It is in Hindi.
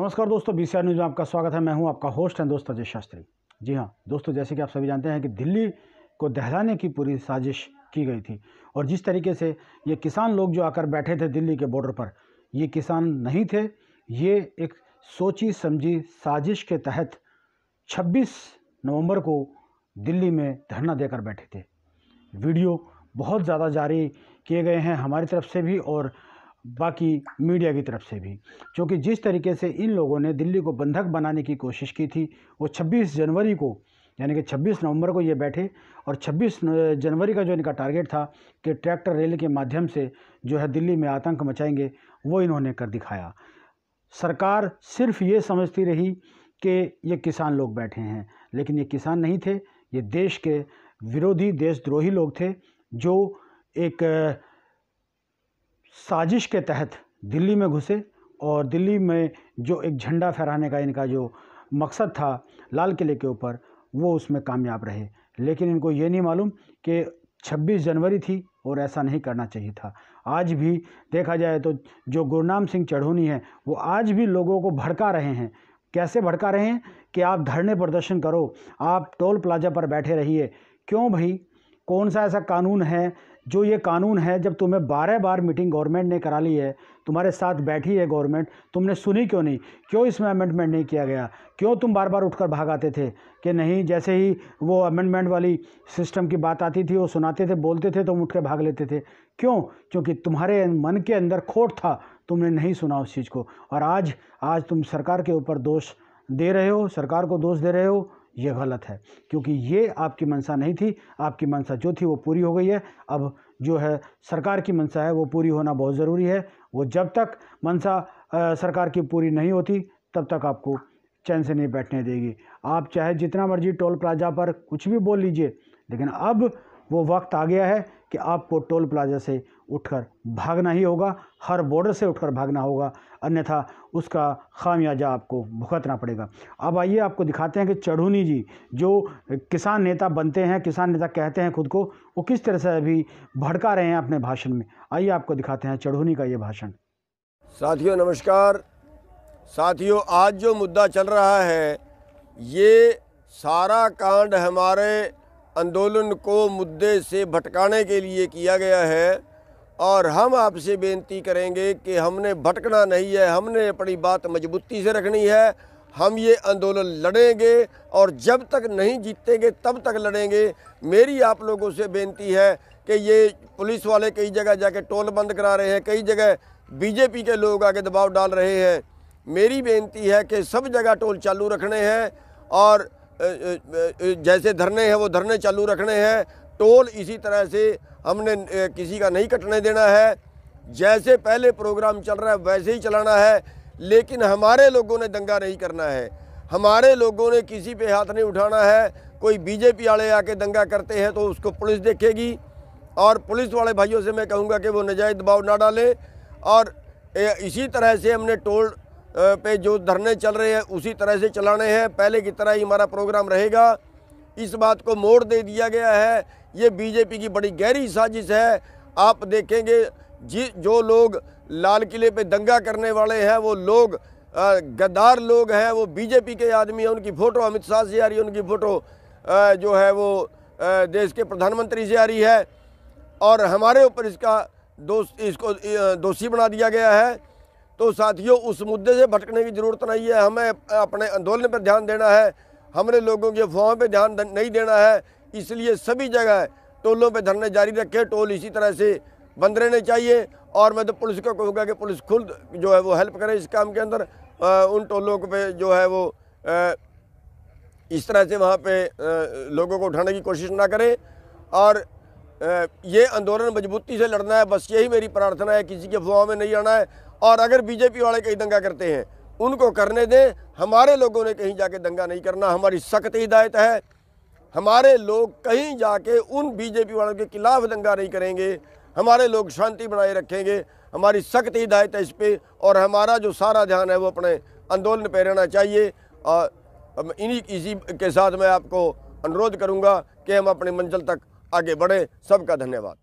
नमस्कार दोस्तों, बीसीआर न्यूज़ में आपका स्वागत है। मैं हूं आपका होस्ट एंड दोस्त अजय शास्त्री। जी हां दोस्तों, जैसे कि आप सभी जानते हैं कि दिल्ली को दहलाने की पूरी साजिश की गई थी और जिस तरीके से ये किसान लोग जो आकर बैठे थे दिल्ली के बॉर्डर पर, ये किसान नहीं थे। ये एक सोची समझी साजिश के तहत 26 नवंबर को दिल्ली में धरना देकर बैठे थे। वीडियो बहुत ज़्यादा जारी किए गए हैं हमारी तरफ से भी और बाकी मीडिया की तरफ से भी, क्योंकि जिस तरीके से इन लोगों ने दिल्ली को बंधक बनाने की कोशिश की थी, वो 26 जनवरी को यानी कि 26 नवंबर को ये बैठे और 26 जनवरी का जो इनका टारगेट था कि ट्रैक्टर रैली के माध्यम से जो है दिल्ली में आतंक मचाएंगे, वो इन्होंने कर दिखाया। सरकार सिर्फ ये समझती रही कि ये किसान लोग बैठे हैं, लेकिन ये किसान नहीं थे। ये देश के विरोधी, देशद्रोही लोग थे जो एक साजिश के तहत दिल्ली में घुसे और दिल्ली में जो एक झंडा फहराने का इनका जो मकसद था लाल किले के ऊपर, वो उसमें कामयाब रहे। लेकिन इनको ये नहीं मालूम कि 26 जनवरी थी और ऐसा नहीं करना चाहिए था। आज भी देखा जाए तो जो गुरनाम सिंह चढ़ूनी है, वो आज भी लोगों को भड़का रहे हैं। कैसे भड़का रहे हैं कि आप धरने प्रदर्शन करो, आप टोल प्लाजा पर बैठे रहिए। क्यों भाई? कौन सा ऐसा कानून है जो ये कानून है? जब तुम्हें 12 बार मीटिंग गवर्नमेंट ने करा ली है, तुम्हारे साथ बैठी है गवर्नमेंट, तुमने सुनी क्यों नहीं? क्यों इसमें अमेंडमेंट नहीं किया गया? क्यों तुम बार बार उठकर भाग आते थे कि नहीं? जैसे ही वो अमेंडमेंट वाली सिस्टम की बात आती थी, वो सुनाते थे, बोलते थे, तुम उठ के भाग लेते थे। क्यों? क्योंकि तुम्हारे मन के अंदर खोट था, तुमने नहीं सुना उस चीज़ को। और आज तुम सरकार के ऊपर दोष दे रहे हो, सरकार को दोष दे रहे हो। ये गलत है, क्योंकि ये आपकी मंशा नहीं थी। आपकी मंशा जो थी वो पूरी हो गई है। अब जो है सरकार की मंशा है वो पूरी होना बहुत ज़रूरी है। वो जब तक मंशा सरकार की पूरी नहीं होती, तब तक आपको चैन से नहीं बैठने देगी। आप चाहे जितना मर्जी टोल प्लाजा पर कुछ भी बोल लीजिए, लेकिन अब वो वक्त आ गया है कि आपको टोल प्लाजा से उठकर भागना ही होगा, हर बॉर्डर से उठकर भागना होगा, अन्यथा उसका खामियाजा आपको भुगतना पड़ेगा। अब आइए आपको दिखाते हैं कि चढ़ूनी जी जो किसान नेता बनते हैं, किसान नेता कहते हैं खुद को, वो किस तरह से अभी भड़का रहे हैं अपने भाषण में। आइए आपको दिखाते हैं चढ़ूनी का ये भाषण। साथियों नमस्कार। साथियों, आज जो मुद्दा चल रहा है, ये सारा कांड हमारे आंदोलन को मुद्दे से भटकाने के लिए किया गया है और हम आपसे बेनती करेंगे कि हमने भटकना नहीं है, हमने अपनी बात मजबूती से रखनी है। हम ये आंदोलन लड़ेंगे और जब तक नहीं जीतेंगे तब तक लड़ेंगे। मेरी आप लोगों से बेनती है कि ये पुलिस वाले कई जगह जाके टोल बंद करा रहे हैं, कई जगह बीजेपी के लोग आके दबाव डाल रहे हैं। मेरी बेनती है कि सब जगह टोल चालू रखने हैं और जैसे धरने हैं वो धरने चालू रखने हैं। टोल इसी तरह से हमने किसी का नहीं कटने देना है। जैसे पहले प्रोग्राम चल रहा है वैसे ही चलाना है, लेकिन हमारे लोगों ने दंगा नहीं करना है। हमारे लोगों ने किसी पे हाथ नहीं उठाना है। कोई बीजेपी वाले आके दंगा करते हैं तो उसको पुलिस देखेगी और पुलिस वाले भाइयों से मैं कहूँगा कि वो नाजायज़ दबाव ना डालें। और इसी तरह से हमने टोल पे जो धरने चल रहे हैं उसी तरह से चलाने हैं। पहले की तरह ही हमारा प्रोग्राम रहेगा। इस बात को मोड़ दे दिया गया है। ये बीजेपी की बड़ी गहरी साजिश है। आप देखेंगे जो लोग लाल किले पे दंगा करने वाले हैं वो लोग गद्दार लोग हैं, वो बीजेपी के आदमी हैं। उनकी फ़ोटो अमित शाह से आ रही है, उनकी फ़ोटो जो है वो देश के प्रधानमंत्री से आ रही है और हमारे ऊपर इसको दोषी बना दिया गया है। तो साथियों, उस मुद्दे से भटकने की ज़रूरत नहीं है। हमें अपने आंदोलन पर ध्यान देना है, हमने लोगों के अफवाहों पे ध्यान नहीं देना है। इसलिए सभी जगह टोलों पे धरने जारी रखें। टोल इसी तरह से बंद रहने चाहिए और मैं तो पुलिस को कहूँगा कि पुलिस खुद जो है वो हेल्प करे इस काम के अंदर। उन टोलों पे जो है वो इस तरह से वहाँ पे लोगों को उठाने की कोशिश ना करें और ये आंदोलन मजबूती से लड़ना है। बस यही मेरी प्रार्थना है, किसी के अफवाह में नहीं आना है। और अगर बीजेपी वाले कहीं दंगा करते हैं उनको करने दें, हमारे लोगों ने कहीं जाके दंगा नहीं करना। हमारी सख्त हिदायत है, हमारे लोग कहीं जाके उन बीजेपी वालों के खिलाफ दंगा नहीं करेंगे। हमारे लोग शांति बनाए रखेंगे। हमारी सख्त हिदायत है इस पर और हमारा जो सारा ध्यान है वो अपने आंदोलन पर रहना चाहिए। और इसी के साथ मैं आपको अनुरोध करूँगा कि हम अपनी मंजिल तक आगे बढ़ें। सबका धन्यवाद।